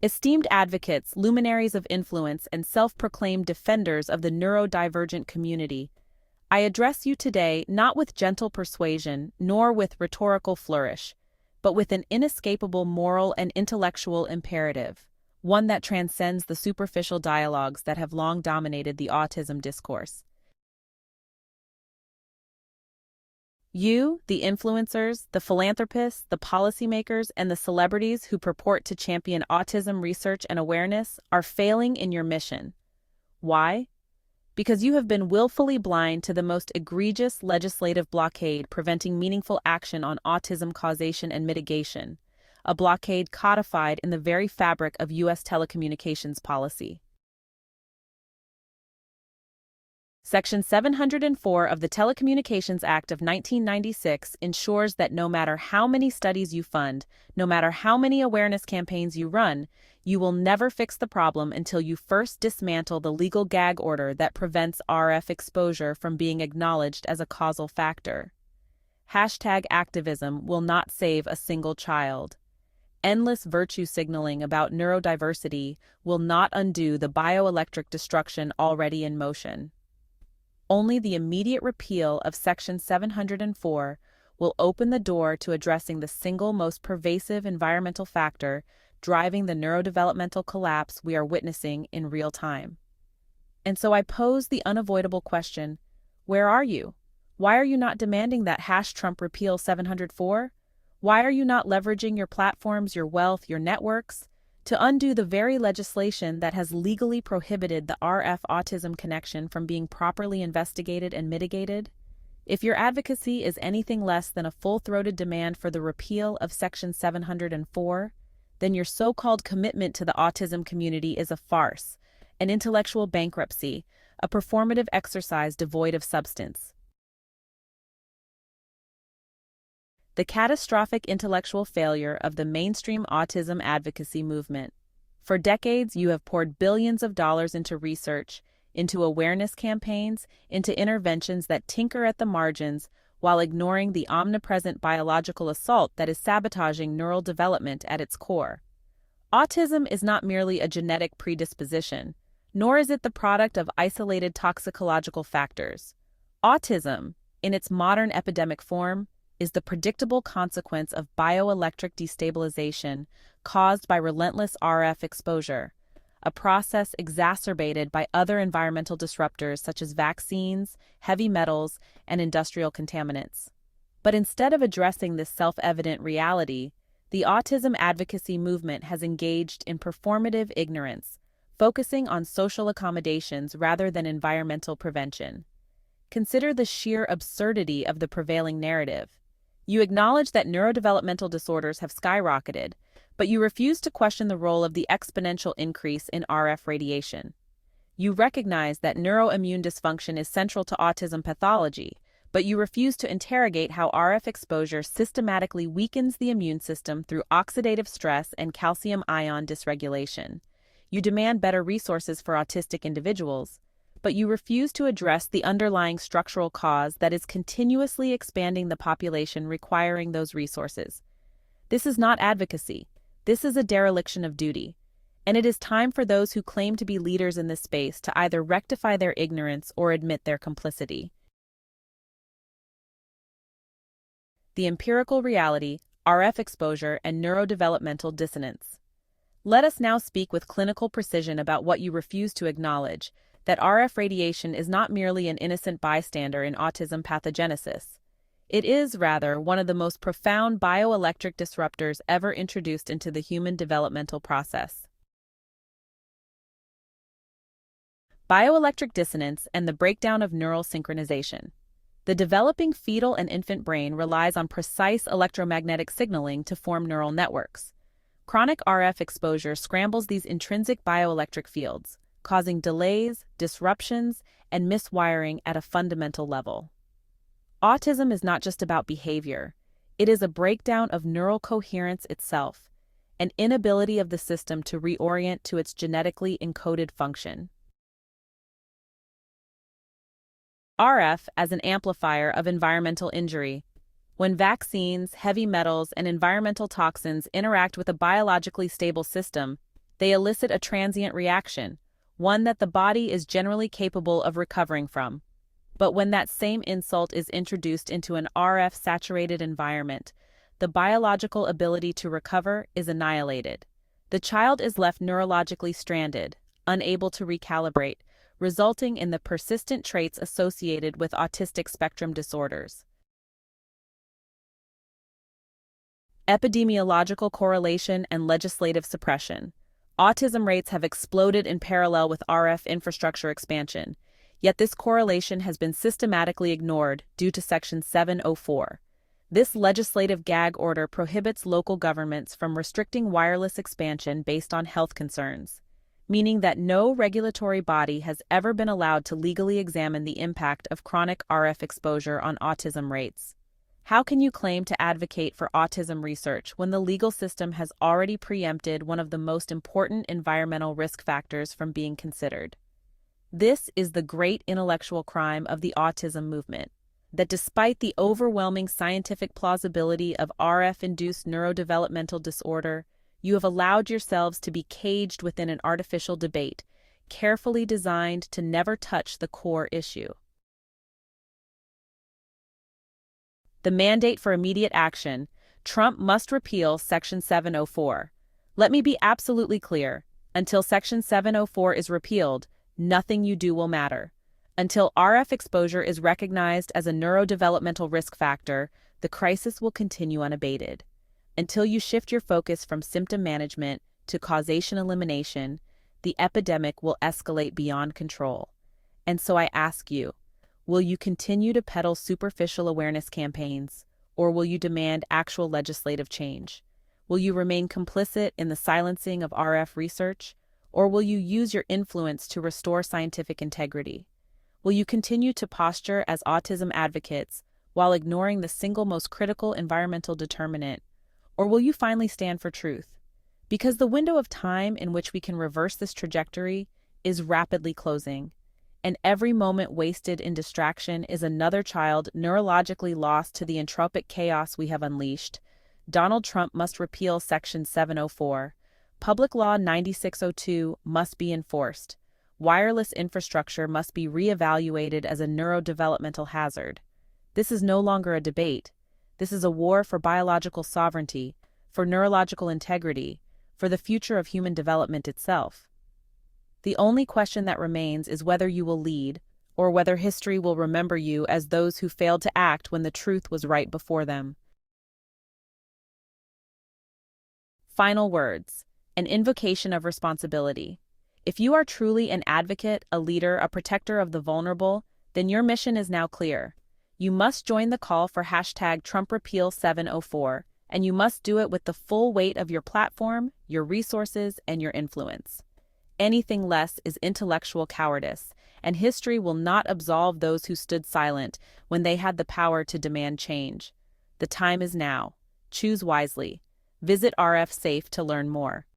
Esteemed advocates, luminaries of influence, and self-proclaimed defenders of the neurodivergent community, I address you today not with gentle persuasion nor with rhetorical flourish, but with an inescapable moral and intellectual imperative, one that transcends the superficial dialogues that have long dominated the autism discourse. You, the influencers, the philanthropists, the policymakers, and the celebrities who purport to champion autism research and awareness, are failing in your mission. Why? Because you have been willfully blind to the most egregious legislative blockade preventing meaningful action on autism causation and mitigation, a blockade codified in the very fabric of U.S. telecommunications policy. Section 704 of the Telecommunications Act of 1996 ensures that no matter how many studies you fund, no matter how many awareness campaigns you run, you will never fix the problem until you first dismantle the legal gag order that prevents RF exposure from being acknowledged as a causal factor. #activism will not save a single child. Endless virtue signaling about neurodiversity will not undo the bioelectric destruction already in motion. Only the immediate repeal of Section 704 will open the door to addressing the single most pervasive environmental factor driving the neurodevelopmental collapse we are witnessing in real time. And so I pose the unavoidable question, where are you? Why are you not demanding that #Trump repeal 704? Why are you not leveraging your platforms, your wealth, your networks, to undo the very legislation that has legally prohibited the RF autism connection from being properly investigated and mitigated? If your advocacy is anything less than a full-throated demand for the repeal of Section 704, then your so-called commitment to the autism community is a farce, an intellectual bankruptcy, a performative exercise devoid of substance. The catastrophic intellectual failure of the mainstream autism advocacy movement. For decades, you have poured billions of dollars into research, into awareness campaigns, into interventions that tinker at the margins while ignoring the omnipresent biological assault that is sabotaging neural development at its core. Autism is not merely a genetic predisposition, nor is it the product of isolated toxicological factors. Autism, in its modern epidemic form, is the predictable consequence of bioelectric destabilization caused by relentless RF exposure, a process exacerbated by other environmental disruptors such as vaccines, heavy metals, and industrial contaminants. But instead of addressing this self-evident reality, the autism advocacy movement has engaged in performative ignorance, focusing on social accommodations rather than environmental prevention. Consider the sheer absurdity of the prevailing narrative. You acknowledge that neurodevelopmental disorders have skyrocketed, but you refuse to question the role of the exponential increase in RF radiation. You recognize that neuroimmune dysfunction is central to autism pathology, but you refuse to interrogate how RF exposure systematically weakens the immune system through oxidative stress and calcium ion dysregulation. You demand better resources for autistic individuals, but you refuse to address the underlying structural cause that is continuously expanding the population requiring those resources. This is not advocacy. This is a dereliction of duty. And it is time for those who claim to be leaders in this space to either rectify their ignorance or admit their complicity. The empirical reality, RF exposure, and neurodevelopmental dissonance. Let us now speak with clinical precision about what you refuse to acknowledge, that RF radiation is not merely an innocent bystander in autism pathogenesis. It is, rather, one of the most profound bioelectric disruptors ever introduced into the human developmental process. Bioelectric dissonance and the breakdown of neural synchronization. The developing fetal and infant brain relies on precise electromagnetic signaling to form neural networks. Chronic RF exposure scrambles these intrinsic bioelectric fields, causing delays, disruptions, and miswiring at a fundamental level. Autism is not just about behavior. It is a breakdown of neural coherence itself, an inability of the system to reorient to its genetically encoded function. RF as an amplifier of environmental injury. When vaccines, heavy metals, and environmental toxins interact with a biologically stable system, They elicit a transient reaction, one that the body is generally capable of recovering from. But when that same insult is introduced into an RF-saturated environment, the biological ability to recover is annihilated. The child is left neurologically stranded, unable to recalibrate, resulting in the persistent traits associated with autistic spectrum disorders. Epidemiological correlation and legislative suppression. Autism rates have exploded in parallel with RF infrastructure expansion, yet this correlation has been systematically ignored due to Section 704. This legislative gag order prohibits local governments from restricting wireless expansion based on health concerns, meaning that no regulatory body has ever been allowed to legally examine the impact of chronic RF exposure on autism rates. How can you claim to advocate for autism research when the legal system has already preempted one of the most important environmental risk factors from being considered? This is the great intellectual crime of the autism movement, that despite the overwhelming scientific plausibility of RF-induced neurodevelopmental disorder, you have allowed yourselves to be caged within an artificial debate, carefully designed to never touch the core issue. The mandate for immediate action: Trump must repeal Section 704. Let me be absolutely clear. Until Section 704 is repealed, nothing you do will matter. Until RF exposure is recognized as a neurodevelopmental risk factor, the crisis will continue unabated. Until you shift your focus from symptom management to causation elimination, the epidemic will escalate beyond control. And so I ask you, will you continue to peddle superficial awareness campaigns, or will you demand actual legislative change? Will you remain complicit in the silencing of RF research, or will you use your influence to restore scientific integrity? Will you continue to posture as autism advocates while ignoring the single most critical environmental determinant, or will you finally stand for truth? Because the window of time in which we can reverse this trajectory is rapidly closing, and every moment wasted in distraction is another child neurologically lost to the entropic chaos we have unleashed. Donald Trump must repeal Section 704. Public Law 9602 must be enforced. Wireless infrastructure must be reevaluated as a neurodevelopmental hazard. This is no longer a debate. This is a war for biological sovereignty, for neurological integrity, for the future of human development itself. The only question that remains is whether you will lead, or whether history will remember you as those who failed to act when the truth was right before them. Final words: an invocation of responsibility. If you are truly an advocate, a leader, a protector of the vulnerable, then your mission is now clear. You must join the call for #TrumpRepeal704, and you must do it with the full weight of your platform, your resources, and your influence. Anything less is intellectual cowardice, and history will not absolve those who stood silent when they had the power to demand change. The time is now. Choose wisely. Visit RF Safe to learn more.